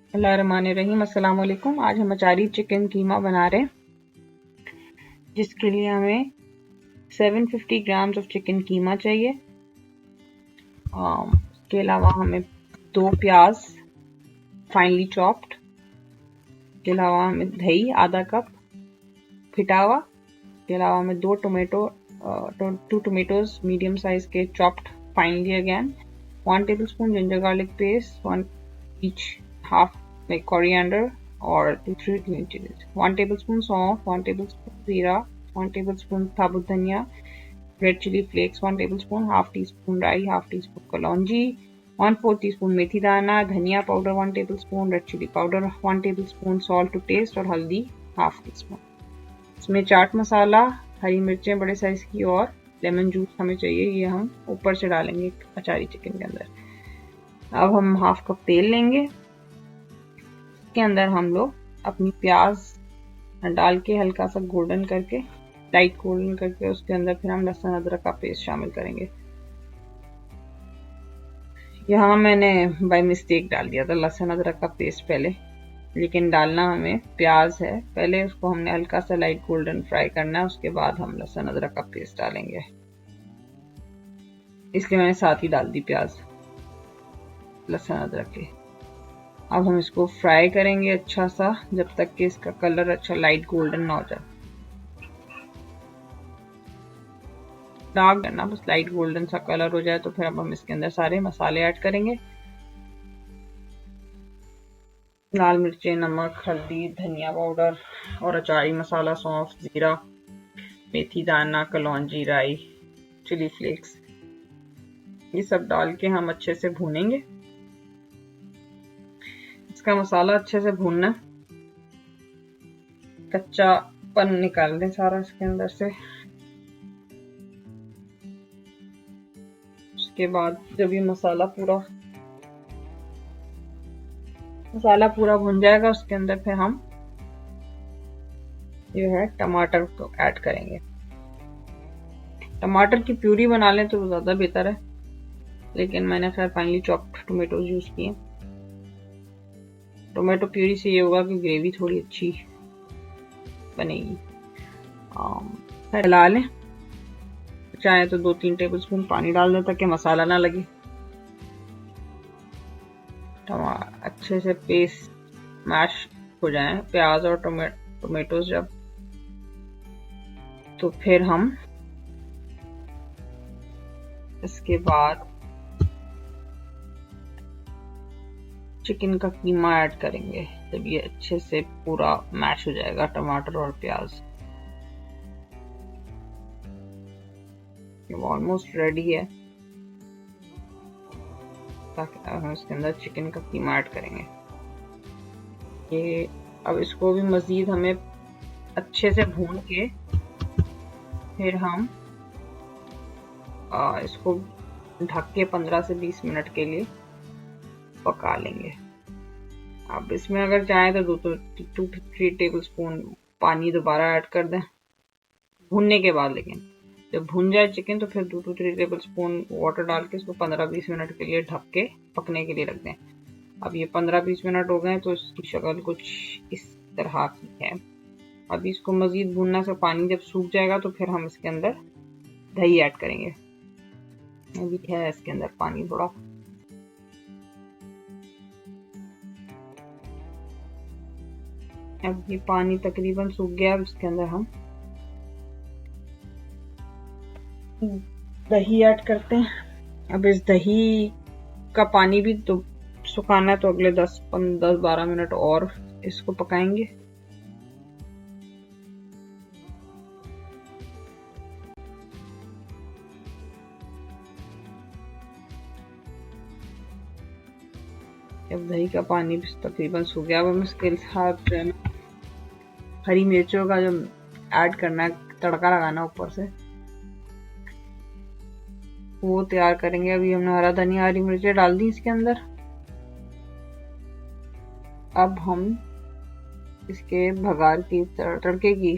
बिस्मिल्लाहिर्रहमानिर्रहीम। अस्सलाम वालेकुम। आज हम अचारी चिकन कीमा बना रहे हैं, जिसके लिए हमें 750 ग्राम्स ऑफ चिकन कीमा चाहिए। इसके अलावा हमें 2 प्याज फाइनली चॉप्ड, इसके अलावा हमें दही आधा कप फिटा हुआ, इसके अलावा हमें 2 टोमेटोज मीडियम साइज के chopped finally again, 1 tablespoon ginger garlic paste, 1 each half like coriander or 3 green chilies, 1 tablespoon salt, 1 tablespoon zira, 1 tablespoon sabut dhania, red chili flakes 1 tablespoon, half teaspoon राई, half teaspoon kalonji, 1/4 teaspoon मेथी दाना, धनिया powder 1 tablespoon, red chilli powder 1 tablespoon, salt to taste और हल्दी half tea spoon. इसमें चाट मसाला, हरी मिर्चें बड़े size की और लेमन जूस हमें चाहिए, ये हम ऊपर से डालेंगे अचारी चिकन के अंदर। अब हम हाफ कप तेल लेंगे, इसके अंदर हम लोग अपनी प्याज डाल के हल्का सा गोल्डन करके, लाइट गोल्डन करके, उसके अंदर फिर हम लहसुन अदरक का पेस्ट शामिल करेंगे। यहाँ मैंने बाय मिस्टेक डाल दिया था लहसुन अदरक का पेस्ट पहले, लेकिन डालना हमें प्याज है। पहले उसको हमने हल्का सा लाइट गोल्डन फ्राई करना है, उसके बाद हम लहसुन अदरक का पेस्ट डालेंगे, इसलिए मैंने साथ ही डाल दी प्याज लहसुन अदरक के। अब हम इसको फ्राई करेंगे अच्छा सा, जब तक कि इसका कलर अच्छा लाइट गोल्डन ना हो जाए। डार्क करना, बस लाइट गोल्डन सा कलर हो जाए तो फिर अब हम इसके अंदर सारे मसाले ऐड करेंगे। लाल मिर्चें, नमक, हल्दी, धनिया पाउडर और अचारी मसाला, सौंफ, जीरा, मेथी दाना, कलौंजी, राई, चिली फ्लेक्स, ये सब डाल के हम अच्छे से भूनेंगे। इसका मसाला अच्छे से भूनना, कच्चापन निकाल दें सारा इसके अंदर से। उसके बाद जब ये मसाला पूरा भुन जाएगा, उसके अंदर फिर हम जो है टमाटर को ऐड करेंगे। टमाटर की प्यूरी बना लें तो ज्यादा बेहतर है, लेकिन मैंने खैर फाइनली चॉप्ड टोमेटोज यूज किए। टोमेटो प्यूरी से ये होगा कि ग्रेवी थोड़ी अच्छी बनेगी। हिला लें, चाहे तो 2-3 टेबलस्पून पानी डाल दें ताकि मसाला ना लगे। अच्छे से पेस्ट मैश हो जाए प्याज और टोमेटोज जब, तो फिर हम इसके बाद चिकन का कीमा ऐड करेंगे, जब ये अच्छे से पूरा मैश हो जाएगा टमाटर और प्याज। ये ऑलमोस्ट रेडी है, ताकि हम इसके अंदर चिकन का कीमा ऐड करेंगे। ये अब इसको भी मजीद हमें अच्छे से भून के फिर हम इसको ढक के 15 से 20 मिनट के लिए पका लेंगे। अब इसमें अगर चाहें तो 2 to 3 टेबलस्पून पानी दोबारा ऐड कर दें भूनने के बाद, लेकिन जब भून जाए चिकन तो फिर 2 to 3 टेबलस्पून वाटर डाल के इसको 15-20 मिनट के लिए ढक के पकने के लिए रख दें। अब ये 15-20 मिनट हो गए तो इसकी शक्ल कुछ इस तरह की है। अभी इसको मजीद भूनना से पानी जब सूख जाएगा तो फिर हम इसके अंदर दही ऐड करेंगे। अभी है इसके अंदर पानी थोड़ा, अब ये पानी तकरीबन सूख गया। अब इसके अंदर हम दही ऐड करते हैं। अब इस दही का पानी भी तो सुखाना है, तो अगले 10-12 मिनट और इसको पकाएंगे। अब दही का पानी भी तकरीबन सूख गया। अब हम इसके साथ हरी मिर्चों का जो ऐड करना है, तड़का लगाना ऊपर से, वो तैयार करेंगे। अभी हमने हरा धनिया, हरी मिर्चें डाल दी इसके अंदर। अब हम इसके भगार की तड़के की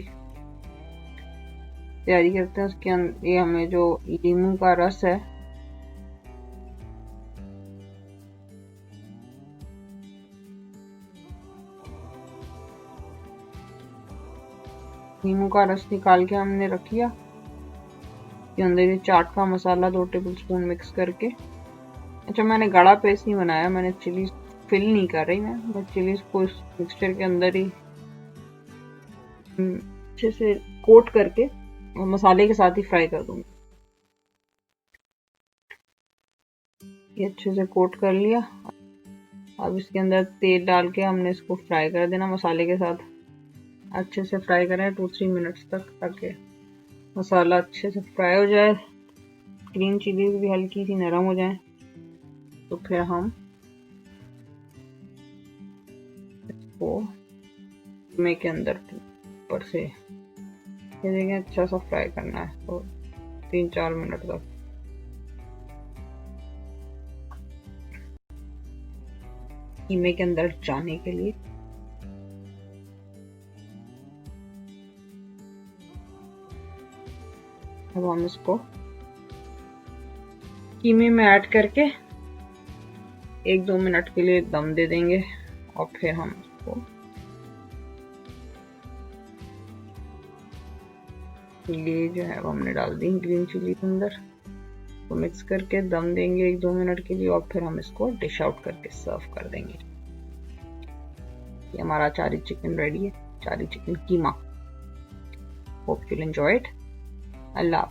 तैयारी करते हैं। उसके अंदर ये हमें जो नींबू का रस है नींबू का रस निकाल के हमने रख लिया। इसके अंदर ये चाट का मसाला 2 टेबलस्पून मिक्स करके, अच्छा मैंने गाढ़ा पेस्ट नहीं बनाया, मैंने चिली फिल नहीं कर रही मैं चिलीज को इस मिक्सचर के अंदर ही अच्छे से कोट करके और मसाले के साथ ही फ्राई कर दूंगी। ये अच्छे से कोट कर लिया। अब इसके अंदर तेल डाल के हमने इसको फ्राई कर देना मसाले के साथ। अच्छे से फ्राई करें 2-3 मिनट्स तक, ताकि मसाला अच्छे से फ्राई हो जाए, ग्रीन चिलीज भी हल्की सी नरम हो जाए। तो फिर हम इसको कीमे के अंदर ऊपर से ये देखें अच्छा सा फ्राई करना है, तो 3-4 मिनट तक। कीमे के अंदर जाने के लिए अब हम इसको कीमे में ऐड करके 1-2 मिनट के लिए दम दे देंगे और फिर हम इसको ये जो है वो हमने डाल दी ग्रीन चिली के अंदर, तो मिक्स करके दम देंगे 1-2 मिनट के लिए और फिर हम इसको डिश आउट करके सर्व कर देंगे। ये हमारा अचारी चिकन रेडी है, achari chicken keema. Hope you will enjoy it. Allah.